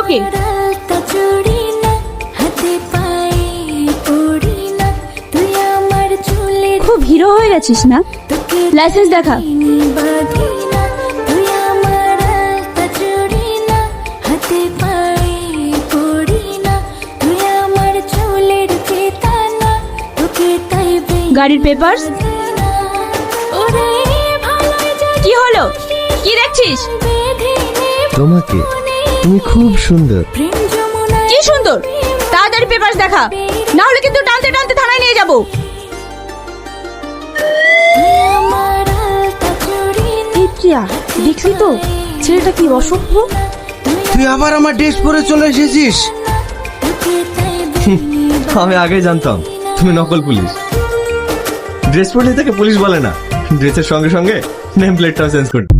ওকে। খুব হিরো হয়ে গেছিস না? লাইসেন্স দেখা। গাড়ির পেপারস। কি হলো, কি দেখছিস? তোমাকে, তুমি খুব সুন্দর। কি সুন্দর? তাড়াতাড়ি পেপারস দেখা, না হলে কিন্তু টানতে টানতে থানায় নিয়ে যাব। দেখলি তো ছেলেটা কি অসভ্য। তুই আবার আমার ড্রেস পরে চলে এসেছিস। আমি আগে জানতাম তুমি নকল পুলিশ। ড্রেস পরলে তাকে পুলিশ বলে না, ড্রেসের সঙ্গে সঙ্গে নেম প্লেটটাও চেঞ্জ করতে।